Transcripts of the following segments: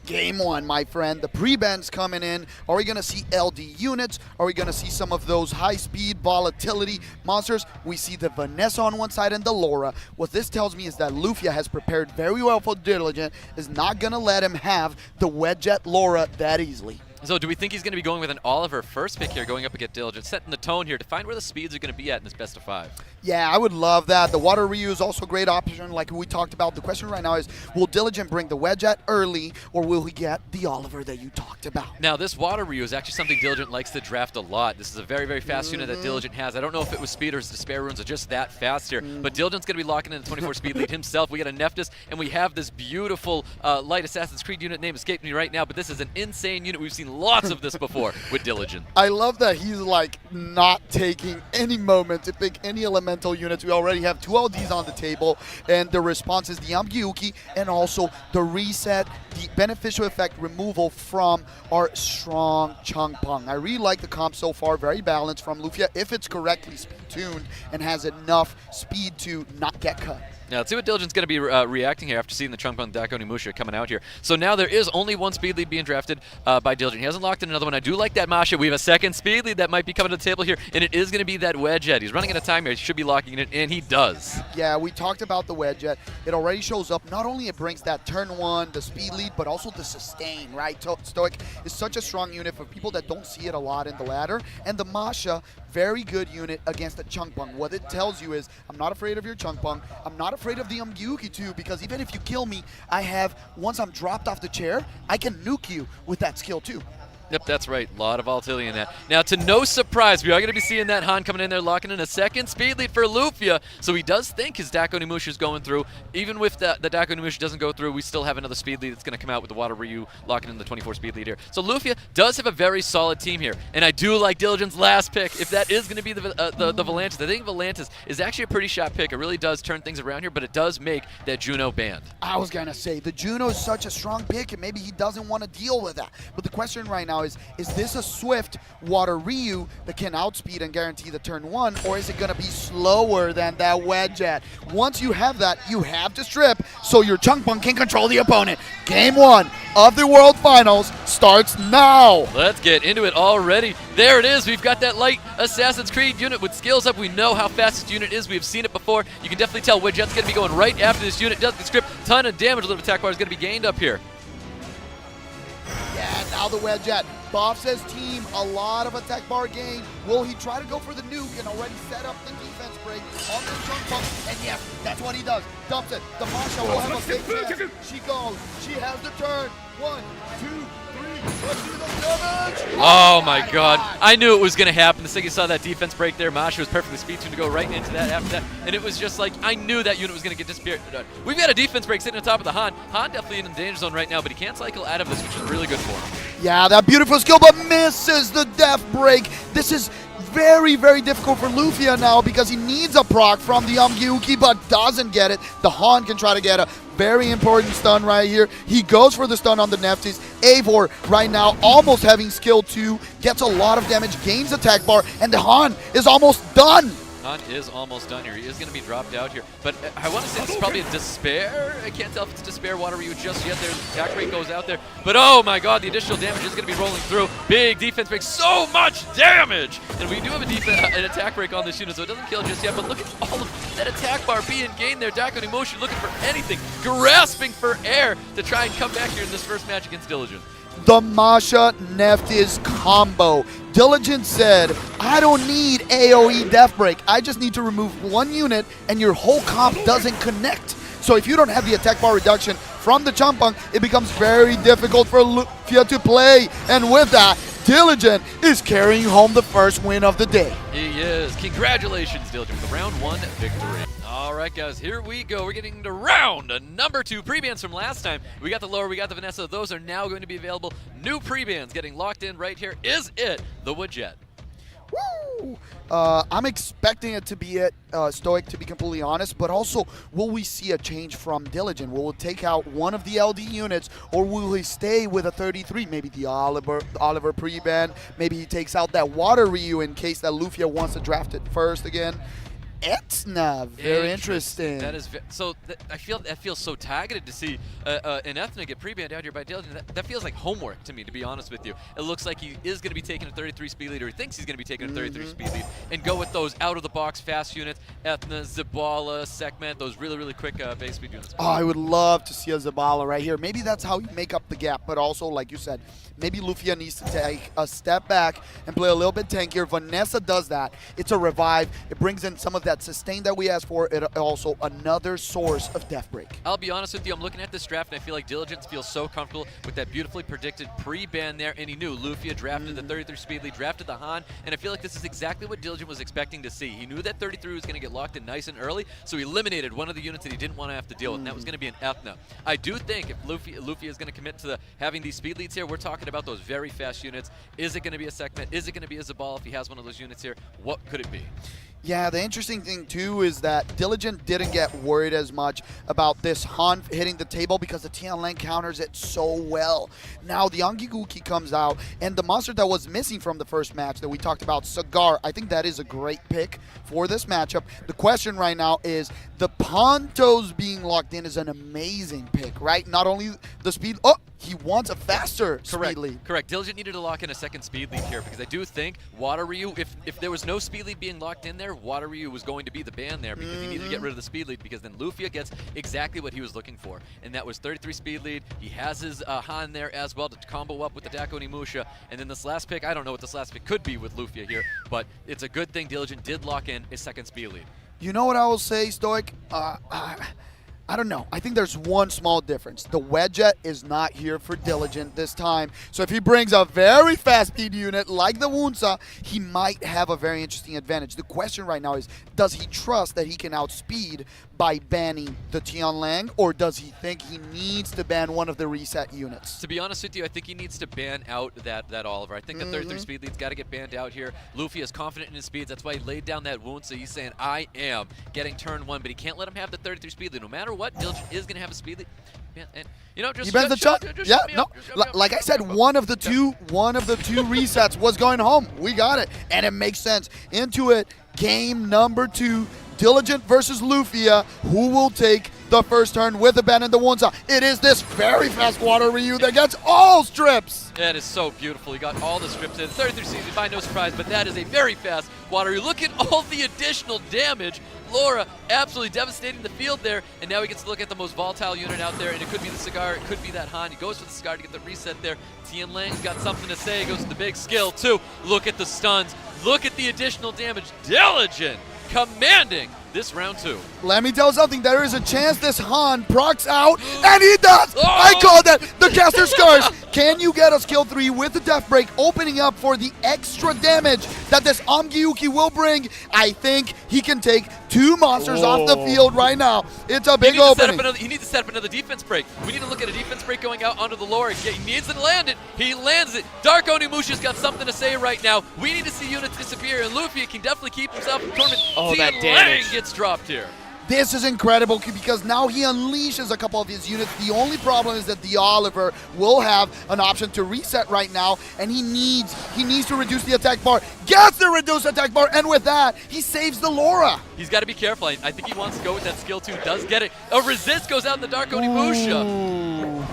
Game one, my friend. The pre-bans coming in. Are we going to see LD units? Are we going to see some of those high-speed volatility monsters? We see the Vanessa on one side and the Laura. What this tells me is that LUFIA has prepared very well for Diligent, is not going to let him have the Wedjet Laura that easily. So do we think he's going to be going with an Oliver first pick here, going up against Diligent, setting the tone here to find where the speeds are going to be at in this best of 5? Yeah, I would love that. The Water Ryu is also a great option like we talked about. The question right now is, will Diligent bring the Wedjet early, or will he get the Oliver that you talked about? Now, this Water Ryu is actually something Diligent likes to draft a lot. This is a very, very fast unit that Diligent has. I don't know if it was speed or his Despair Runes are just that fast here, but Diligent's going to be locking in the 24 speed lead himself. We got a Nephthys, and we have this beautiful light Assassin's Creed unit name escaped me right now, but this is an insane unit. We've seen lots of this before with Diligent. I love that he's like not taking any moment to pick any elemental units. We already have 2 LDs on the table, and the response is the Amgyuki and also the reset, the beneficial effect removal from our strong Changpeng. I really like the comp so far, very balanced from LUFIA if it's correctly tuned and has enough speed to not get cut. Now, let's see what Diligent's going to be reacting here after seeing the Changpeng Dakonimusha coming out here. So now there is only 1 speed lead being drafted by Diligent. He hasn't locked in another one. I do like that Masha. We have a 2nd speed lead that might be coming to the table here, and it is going to be that Wedjet. He's running out of time here. He should be locking it, and he does. Yeah, we talked about the Wedjet. It already shows up. Not only it brings that turn 1, the speed lead, but also the sustain, right? Stoic is such a strong unit for people that don't see it a lot in the ladder. And the Masha, very good unit against the Changpeng. What it tells you is, I'm not afraid of your Changpeng. I'm not afraid of the Amgyuki too, because even if you kill me, I have, once I'm dropped off the chair, I can nuke you with that skill too. Yep, that's right. A lot of volatility in that. Now, to no surprise, we are going to be seeing that Han coming in there, locking in a 2nd speed lead for LUFIA. So he does think his Dakonimusha is going through. Even if the Dakonimusha doesn't go through, we still have another speed lead that's going to come out with the Water Ryu locking in the 24 speed lead here. So LUFIA does have a very solid team here. And I do like Diligent's last pick. If that is going to be the Volantis, I think Volantis is actually a pretty shot pick. It really does turn things around here, but it does make that Juno banned. I was going to say, the Juno is such a strong pick, and maybe he doesn't want to deal with that. But the question right now is this a swift Water Ryu that can outspeed and guarantee the turn 1, or is it going to be slower than that Wedjet? Once you have that, you have to strip so your Changpeng can control the opponent. Game 1 of the World Finals starts now. Let's get into it already. There it is. We've got that light Assassin's Creed unit with skills up. We know how fast this unit is. We have seen it before. You can definitely tell Wedjet's going to be going right after this unit. Does the script. Ton of damage. A little attack bar is going to be gained up here. Yeah, now the Wedjet. Bob says team, a lot of attack bar gain. Will he try to go for the nuke and already set up the defense break on the Changpeng? And yes, that's what he does. Dumps it. The Masha will have a big chance. She goes. She has the turn. 1, 2, 3. Let's do the damage. Oh my God. I knew it was going to happen. The second you saw that defense break there, Masha was perfectly speed tuned to go right into that after that. And it was just like, I knew that unit was going to get disappeared. We've got a defense break sitting on top of the Han. Han definitely in the danger zone right now, but he can't cycle out of this, which is really good for him. Yeah, that beautiful skill, but misses the death break. This is very, very difficult for LUFIA now because he needs a proc from the Amgyuki, but doesn't get it. The Han can try to get a very important stun right here. He goes for the stun on the Nephthys. Eivor right now almost having skill 2, gets a lot of damage, gains attack bar, and the Han is almost done. Han is almost done here. He is going to be dropped out here. But I want to say this is probably a Despair. I can't tell if it's Despair Water Ryu just yet. There's the attack rate goes out there. But oh my God, the additional damage is going to be rolling through. Big defense break. So much damage! And we do have an attack break on this unit, so it doesn't kill just yet. But look at all of that attack bar being gained there. Dakonimusha looking for anything, grasping for air to try and come back here in this first match against Diligent. The Masha Nephthys combo. Diligent said, I don't need AoE death break. I just need to remove 1 unit and your whole comp doesn't connect. So if you don't have the attack bar reduction from the Changpeng, it becomes very difficult for LUFIA to play. And with that, Diligent is carrying home the first win of the day. He is. Congratulations, Diligent, with the round 1 victory. All right, guys, here we go. We're getting to round number 2. Pre-bans from last time. We got the Laura, we got the Vanessa. Those are now going to be available. New pre-bans getting locked in right here. Is it the Wedjet? Woo! I'm expecting it to be it, Stoic, to be completely honest, but also, will we see a change from Diligent? Will it take out one of the LD units, or will he stay with a 33? Maybe the Oliver pre-ban, maybe he takes out that Water Ryu in case that LUFIA wants to draft it first again. Etna. Very interesting. That is so. I feel that feels so targeted to see an Ethna get pre-banned out here by Diligent. That feels like homework to me, to be honest with you. It looks like he is going to be taking a 33 speed lead, or he thinks he's going to be taking a 33 speed lead, and go with those out-of-the-box fast units: Ethna, Zabala, Segment, those really quick base speed units. Oh, I would love to see a Zabala right here. Maybe that's how you make up the gap, but also, like you said, maybe LUFIA needs to take a step back and play a little bit tankier. Vanessa does that. It's a revive. It brings in some of that sustain that we asked for. It also another source of death break. I'll be honest with you, I'm looking at this draft and I feel like Diligence feels so comfortable with that beautifully predicted pre-ban there, and he knew LUFIA drafted the 33 speed lead, drafted the Han, and I feel like this is exactly what Diligent was expecting to see. He knew that 33 was going to get locked in nice and early, so he eliminated one of the units that he didn't want to have to deal with, and that was going to be an Ethna. I do think if LUFIA is going to commit to having these speed leads here, we're talking about those very fast units. Is it going to be a Segment? Is it going to be a Zabal if he has one of those units here? What could it be? Yeah, the interesting thing too is that Diligent didn't get worried as much about this Han hitting the table because the Tianlang counters it so well. Now the Angi-Guki comes out, and the monster that was missing from the first match that we talked about, Cigar, I think that is a great pick for this matchup. The question right now is the Pontos being locked in is an amazing pick, right? Not only the speed, oh, he wants a faster speed lead. Correct. Diligent needed to lock in a second speed lead here because I do think Water Ryu, if there was no speed lead being locked in there, Water Ryu was going to be the ban there because he needed to get rid of the speed lead, because then LUFIA gets exactly what he was looking for, and that was 33 speed lead. He has his Han there as well to combo up with the Dako Nimusha, and then this last pick, I don't know what this last pick could be with LUFIA here, but it's a good thing Diligent did lock in his second speed lead. You know what I will say, Stoic? I don't know. I think there's one small difference. The Wedget is not here for Diligent this time. So if he brings a very fast speed unit like the Wunsa, he might have a very interesting advantage. The question right now is, does he trust that he can outspeed by banning the Tianlang, or does he think he needs to ban one of the reset units? To be honest with you, I think he needs to ban out that Oliver. I think the 33 speed lead's got to get banned out here. LUFIA is confident in his speeds. That's why he laid down that wound, so he's saying, I am getting turn one, but he can't let him have the 33 speed lead. No matter what, Diligent is going to have a speed lead. Yeah, and, you know, just he bends the chuck. Yeah, no. Like I said, one of the two resets was going home. We got it, and it makes sense. Into it, game number 2. Diligent versus LUFIA. Who will take the first turn with the ban and the Wunsa? It is this very fast Water Ryu that gets all strips. That is so beautiful. He got all the strips in. 33 season by no surprise, but that is a very fast Water Ryu. Look at all the additional damage. Laura absolutely devastating the field there, and now he gets to look at the most volatile unit out there, and it could be the Cigar, it could be that Han. He goes for the Cigar to get the reset there. Tianlang's got something to say. He goes to the big skill too. Look at the stuns. Look at the additional damage. Diligent commanding this round 2. Let me tell you something. There is a chance this Han procs out, and he does! Oh! I call that the caster scars. Can you get a skill 3 with the death break, opening up for the extra damage that this Angi-Guki will bring? I think he can take 2 monsters off the field right now. It's a big opening. He needs to set up another defense break. We need to look at a defense break going out onto the Laura. He needs to land it. He lands it. Dark Onimusha's got something to say right now. We need to see units disappear, and LUFIA can definitely keep himself in tournament. Oh, that damage gets dropped here. This is incredible because now he unleashes a couple of his units. The only problem is that the Oliver will have an option to reset right now, and he needs to reduce the attack bar. Gets the reduced attack bar, and with that, he saves the Laura. He's got to be careful. I think he wants to go with that skill 2. Does get it. A resist goes out in the Dark Onimusha.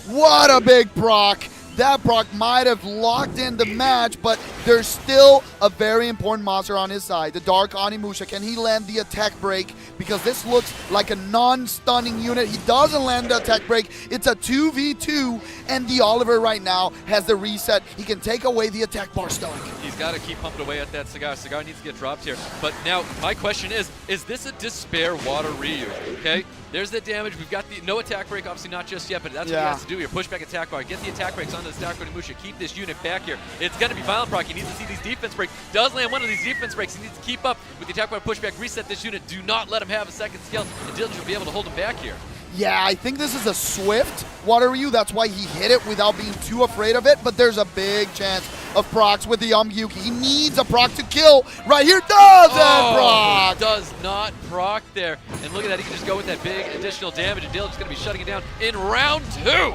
What a big proc. That proc might have locked in the match, but there's still a very important monster on his side, the Dark Onimusha. Can he land the attack break? Because this looks like a non-stunning unit. He doesn't land the attack break. It's a 2v2, and the Oliver right now has the reset. He can take away the attack bar, Stoic. He's got to keep pumping away at that Cigar. Cigar needs to get dropped here. But now, my question is this a Despair Water Ryu? Okay? There's the damage. We've got the no attack break, obviously not just yet, but that's what he has to do here. Push back attack bar. Get the attack breaks onto the Dark Onimusha. Keep this unit back here. It's going to be violent proc. He needs to see these defense breaks. Does land one of these defense breaks. He needs to keep up with the attack bar pushback. Reset this unit. Do not let him have a second skill, and Diligent will be able to hold him back here. Yeah, I think this is a swift Water Ryu. That's why he hit it without being too afraid of it, but there's a big chance of procs with the Angi-Guki. He needs a proc to kill right here. Doesn't proc! Does not proc there. And look at that. He can just go with that big additional damage, and Diligent's going to be shutting it down in round 2.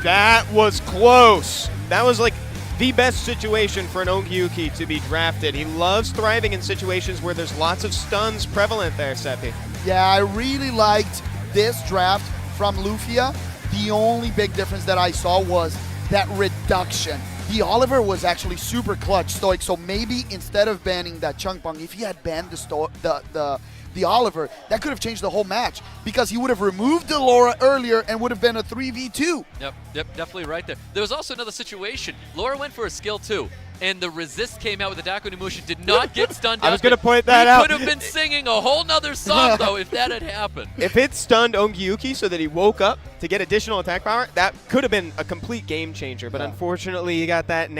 That was close. That was like the best situation for an Ongyuki to be drafted. He loves thriving in situations where there's lots of stuns prevalent there, Seppi. Yeah, I really liked this draft from LUFIA. The only big difference that I saw was that reduction. The Oliver was actually super clutch, Stoic, so maybe instead of banning that Chungpong, if he had banned the Oliver, that could have changed the whole match because he would have removed the Laura earlier and would have been a 3v2. Yep, definitely right there. There was also another situation. Laura went for a skill 2, and the resist came out with the Dako Nimusha, did not get stunned down. I was going to point that out. We could have been singing a whole nother song, though, if that had happened. If it stunned Ongyuki so that he woke up to get additional attack power, that could have been a complete game changer. But unfortunately, he got that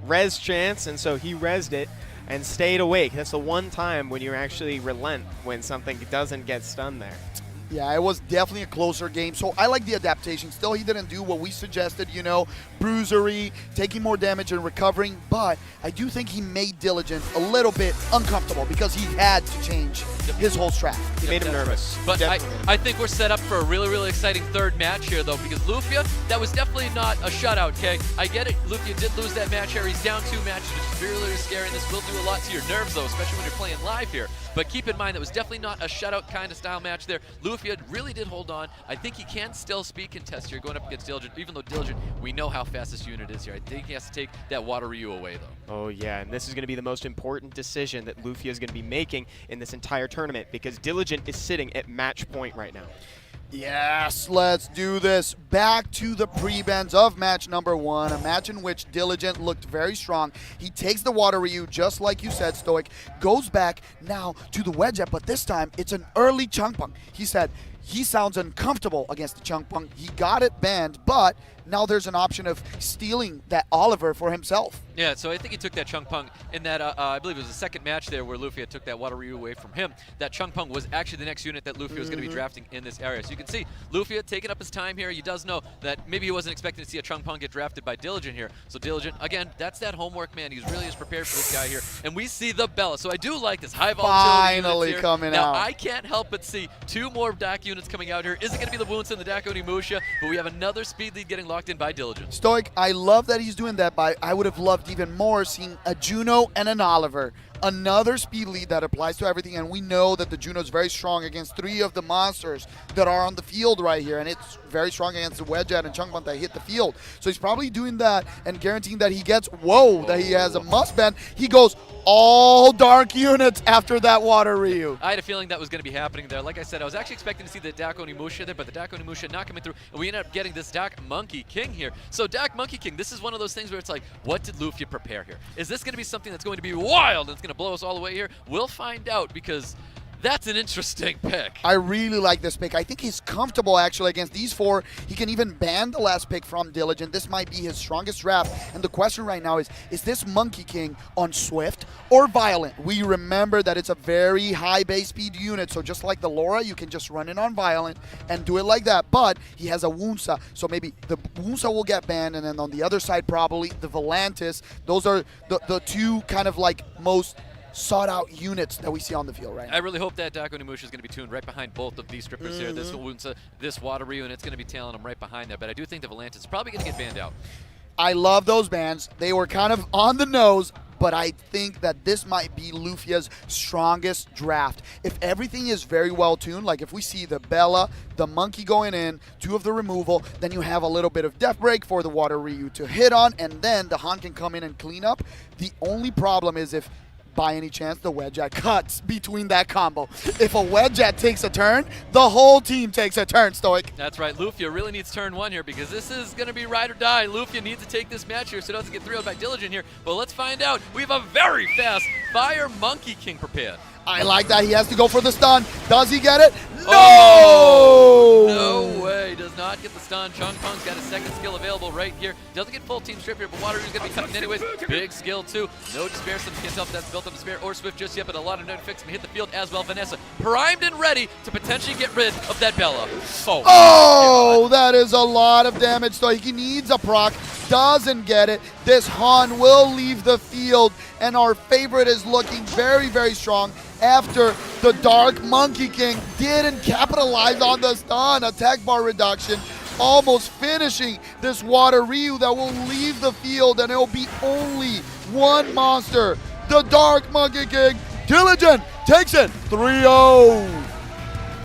res chance, and so he resed it and stayed awake. That's the one time when you actually relent when something doesn't get stunned there. Yeah, it was definitely a closer game, so I like the adaptation. Still, he didn't do what we suggested, you know, bruisery, taking more damage and recovering, but I do think he made Diligent a little bit uncomfortable because he had to change his whole strat. He made him nervous. But I think we're set up for a really, really exciting third match here, though, because LUFIA, that was definitely not a shutout, okay? I get it, LUFIA did lose that match here. He's down 2 matches, which is really, really scary, and this will do a lot to your nerves, though, especially when you're playing live here. But keep in mind, that was definitely not a shutout kind of style match there. LUFIA really did hold on. I think he can still speed contest here going up against Diligent, even though Diligent, we know how fast this unit is here. I think he has to take that Water Ryu away, though. Oh, yeah, and this is going to be the most important decision that LUFIA is going to be making in this entire tournament because Diligent is sitting at match point right now. Yes, let's do this. Back to the pre-bans of match number 1, a match in which Diligent looked very strong. He takes the Water Ryu, just like you said, Stoic, goes back now to the Wedge, but this time it's an early Chungpong. He said he sounds uncomfortable against the Chungpong. He got it banned, but now there's an option of stealing that Oliver for himself. Yeah, so I think he took that Chungpong in that, I believe it was the second match there where LUFIA took that Water Ryu away from him. That Chungpong was actually the next unit that LUFIA was going to be drafting in this area. So you can see LUFIA taking up his time here. He does know that maybe he wasn't expecting to see a Chungpong get drafted by Diligent here. So Diligent, again, that's that homework, man. He's really is prepared for this guy here. And we see the Bella. So I do like this high volatility finally units here. coming now, out. I can't help but see 2 more DAC units coming out here. Is it going to be the Wounsa and the Dako Nimusha? But we have another speed lead getting locked in by Diligent. Stoic, I love that he's doing that, but I would have loved even more seeing a Juno and an Oliver. Another speed lead that applies to everything, and we know that the Juno is very strong against 3 of the monsters that are on the field right here, and it's very strong against the Wedgehead and Chungpong that hit the field. So he's probably doing that and guaranteeing that he gets, that he has a must ban. He goes all dark units after that Water Ryu. I had a feeling that was going to be happening there. Like I said, I was actually expecting to see the Dako Nimusha there, but the Dako Nimusha not coming through, and we ended up getting this Dak Monkey King here. So Dak Monkey King, this is one of those things where it's like, what did LUFIA prepare here? Is this going to be something that's going to be wild and it's going to blow us all the way here? We'll find out because that's an interesting pick. I really like this pick. I think he's comfortable actually against these 4. He can even ban the last pick from Diligent. This might be his strongest draft. And the question right now is this Monkey King on Swift or Violent? We remember that it's a very high base speed unit. So just like the Laura, you can just run it on Violent and do it like that. But he has a Wounsa. So maybe the Wounsa will get banned. And then on the other side, probably the Volantis. Those are the 2 kind of like most sought out units that we see on the field right now. I really hope that Dako Nimusha is going to be tuned right behind both of these strippers here, this Wounsa, this Water Ryu, and it's going to be tailing them right behind there. But I do think the Volantis is probably going to get banned out. I love those bans. They were kind of on the nose, but I think that this might be LUFIA's strongest draft. If everything is very well tuned, like if we see the Bella, the Monkey going in, 2 of the removal, then you have a little bit of Death Break for the Water Ryu to hit on, and then the Han can come in and clean up. The only problem is if by any chance the Wedgehead cuts between that combo. If a Wedgehead takes a turn, the whole team takes a turn, Stoic. That's right. LUFIA really needs turn 1 here because this is going to be ride or die. LUFIA needs to take this match here so it doesn't get 3-0 by Diligent here. But let's find out. We have a very fast Fire Monkey King prepared. I like that. He has to go for the stun. Does he get it? No! Oh, no way. Does not get the stun. Chungpong's got a second skill available right here. Doesn't get full team strip here, but Water Ryu's going to be coming anyways. Big skill too. No Despair. Some can't tell if that's built up Despair or Swift just yet, but a lot of note fix can hit the field as well. Vanessa primed and ready to potentially get rid of that Bella. Oh, that is a lot of damage. So he needs a proc. Doesn't get it. This Han will leave the field, and our favorite is looking very, very strong after the Dark Monkey King didn't capitalize on the stun. Attack bar reduction. almost finishing this water Ryu that will leave the field, and it'll be only one monster. The Dark Monkey King, Diligent, takes it 3-0.